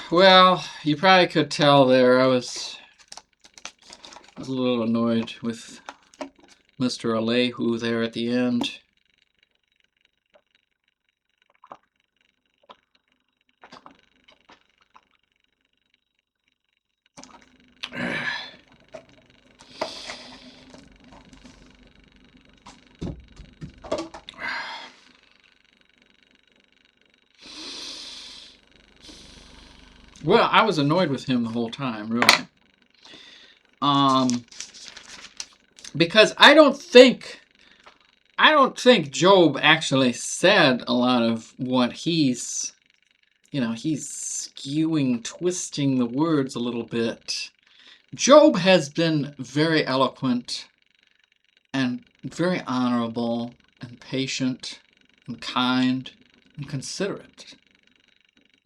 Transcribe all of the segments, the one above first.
Well, you probably could tell there I was a little annoyed with Mr. Alehu there at the end. Well, I was annoyed with him the whole time, really. Because I don't think Job actually said a lot of what he's skewing, twisting the words a little bit. Job has been very eloquent and very honorable and patient and kind and considerate.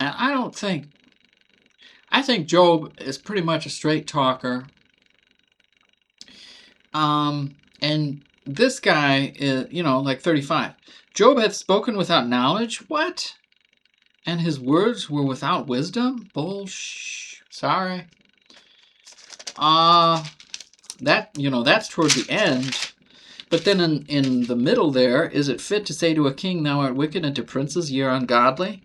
And I think Job is pretty much a straight talker. And this guy is, like 35. Job had spoken without knowledge? What? And his words were without wisdom? Bullsh. Sorry. That's toward the end. But then in the middle there, is it fit to say to a king, thou art wicked, and to princes, ye are ungodly?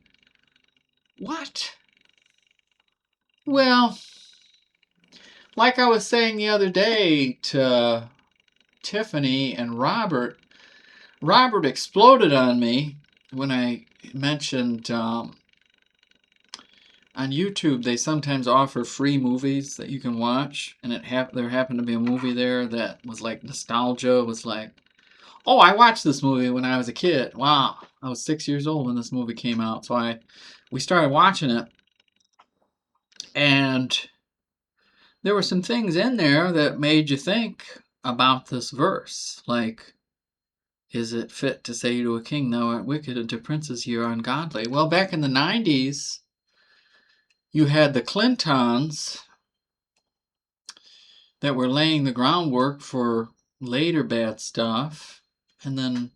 What? Well, like I was saying the other day to Tiffany and Robert exploded on me when I mentioned on YouTube they sometimes offer free movies that you can watch, and there happened to be a movie there that was like nostalgia. It was like, oh, I watched this movie when I was a kid. Wow, I was 6 years old when this movie came out, so we started watching it, and there were some things in there that made you think about this verse, like, is it fit to say to a king, thou art wicked, and to princes, ye are ungodly? Well, back in the 90s, you had the Clintons that were laying the groundwork for later bad stuff. And then,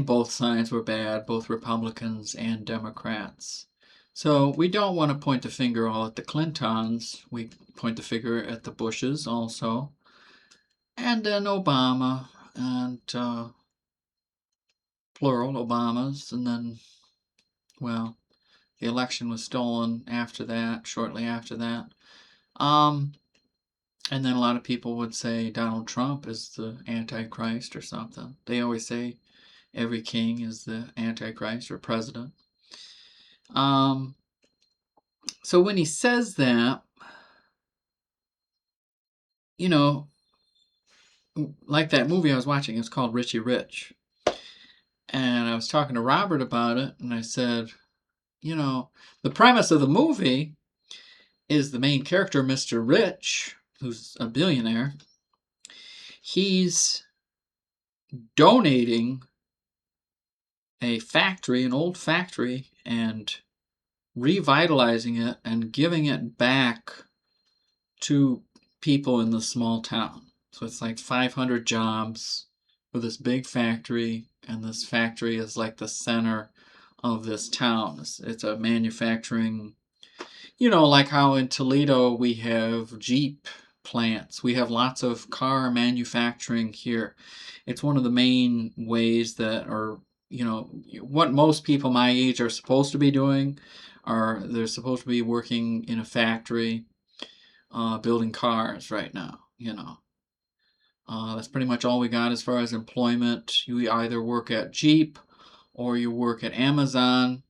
both sides were bad, both Republicans and Democrats. So we don't want to point the finger all at the Clintons. We point the finger at the Bushes also. And then Obama and plural Obamas. And then, well, the election was stolen after that, shortly after that. And then a lot of people would say Donald Trump is the Antichrist or something. They always say every king is the Antichrist or president. So when he says that, like that movie I was watching, it's called Richie Rich. And I was talking to Robert about it, and I said, the premise of the movie is the main character, Mr. Rich, who's a billionaire. He's donating a factory, an old factory, and revitalizing it and giving it back to people in the small town. So it's like 500 jobs for this big factory, and this factory is like the center of this town. It's a manufacturing, like how in Toledo we have Jeep plants. We have lots of car manufacturing here. It's one of the main ways that are, what most people my age are supposed to be doing. They're supposed to be working in a factory, building cars right now, That's pretty much all we got as far as employment. You either work at Jeep or you work at Amazon.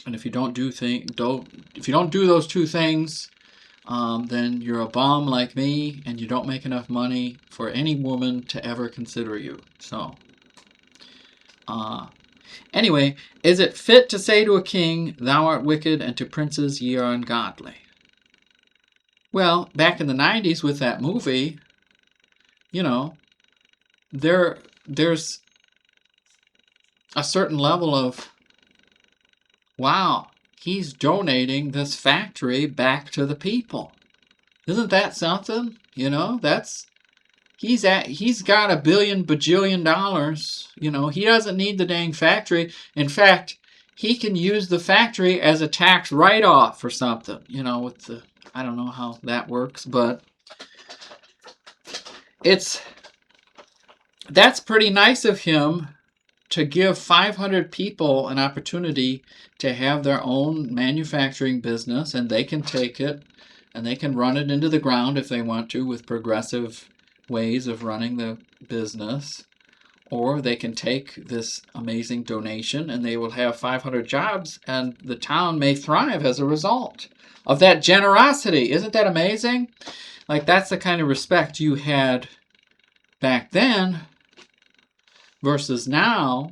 And if you don't do those two things, then you're a bum like me, and you don't make enough money for any woman to ever consider you. So, anyway, is it fit to say to a king, thou art wicked, and to princes, ye are ungodly? Well, back in the 90s with that movie, there's a certain level of, wow, he's donating this factory back to the people. Isn't that something? He's got $1 billion bajillion. He doesn't need the dang factory. In fact, he can use the factory as a tax write-off or something, you know, with the, I don't know how that works, but that's pretty nice of him to give 500 people an opportunity to have their own manufacturing business, and they can take it and they can run it into the ground if they want to with progressive ways of running the business. Or they can take this amazing donation and they will have 500 jobs, and the town may thrive as a result of that generosity. Isn't that amazing? Like, that's the kind of respect you had back then versus now.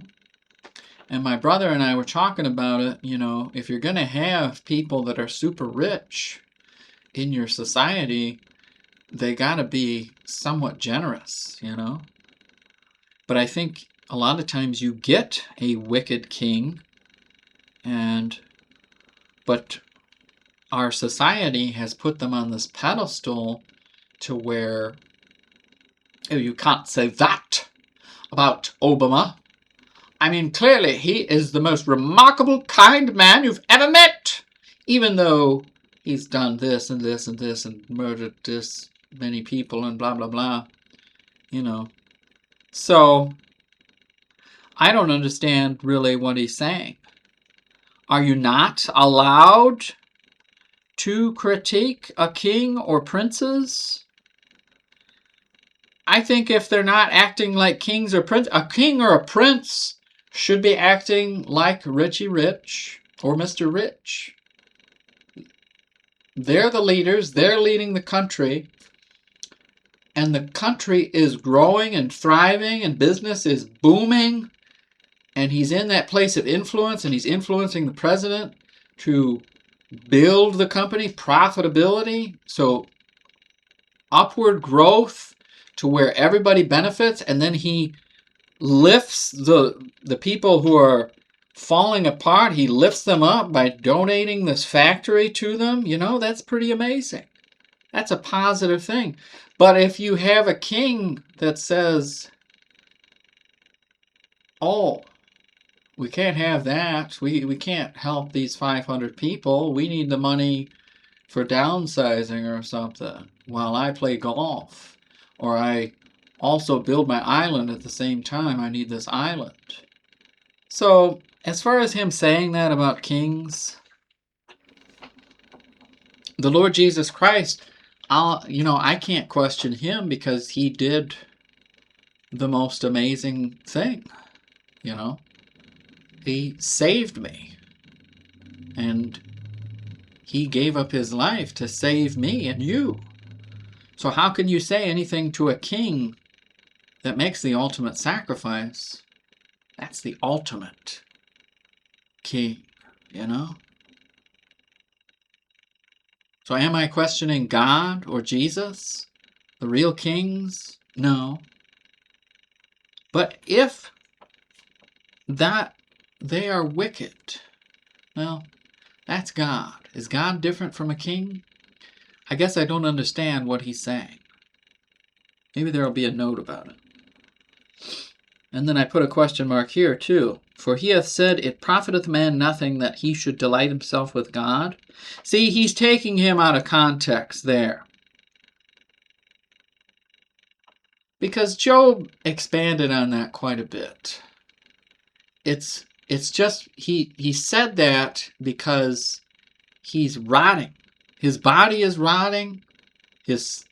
And my brother and I were talking about it, you know, if you're going to have people that are super rich in your society, they got to be somewhat generous, you know. But I think a lot of times you get a wicked king, but our society has put them on this pedestal to where, oh, you can't say that about Obama. I mean, clearly he is the most remarkable, kind man you've ever met, even though he's done this and this and this and murdered this many people and blah, blah, blah, you know. So I don't understand really what he's saying. Are you not allowed to critique a king or princes? I think if they're not acting like kings or princes, a king or a prince should be acting like Richie Rich or Mr. Rich. They're the leaders, they're leading the country, and the country is growing and thriving and business is booming, and he's in that place of influence and he's influencing the president to build the company, profitability, so upward growth to where everybody benefits, and then he lifts the people who are falling apart, he lifts them up by donating this factory to them. You know, that's pretty amazing. That's a positive thing. But if you have a king that says, oh, we can't have that, we can't help these 500 people, we need the money for downsizing or something while I play golf, or I also build my island at the same time, I need this island. So as far as him saying that about kings, the Lord Jesus Christ, I can't question him because he did the most amazing thing, you know. He saved me, and he gave up his life to save me and you. So how can you say anything to a king that makes the ultimate sacrifice? That's the ultimate king, you know? So am I questioning God or Jesus, the real kings? No. But if that they are wicked, well, that's God. Is God different from a king? I guess I don't understand what he's saying. Maybe there will be a note about it. And then I put a question mark here too. For he hath said, it profiteth man nothing that he should delight himself with God. See, he's taking him out of context there. Because Job expanded on that quite a bit. It's just, he said that because he's rotting. His body is rotting. His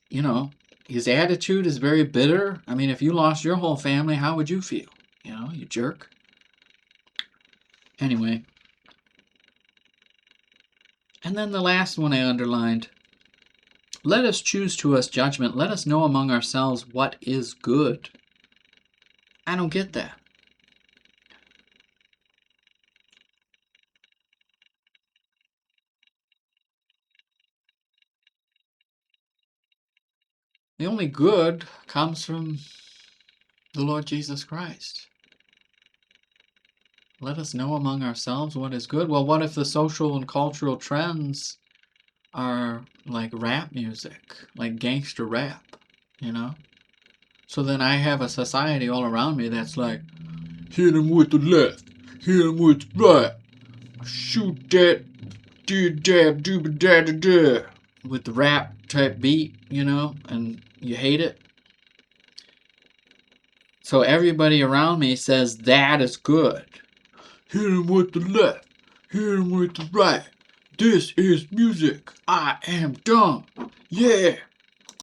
attitude is very bitter. I mean, if you lost your whole family, how would you feel? You know, you jerk. Anyway. And then the last one I underlined. Let us choose to us judgment. Let us know among ourselves what is good. I don't get that. The only good comes from the Lord Jesus Christ. Let us know among ourselves what is good. Well, what if the social and cultural trends are like rap music, like gangster rap, you know? So then I have a society all around me that's like, hit him with the left, hit him with the right, shoot that, dab dooba da da da, with the rap type beat, and you hate it. So everybody around me says that is good. Hit him with the left, hit him with the right. This is music. I am dumb. Yeah.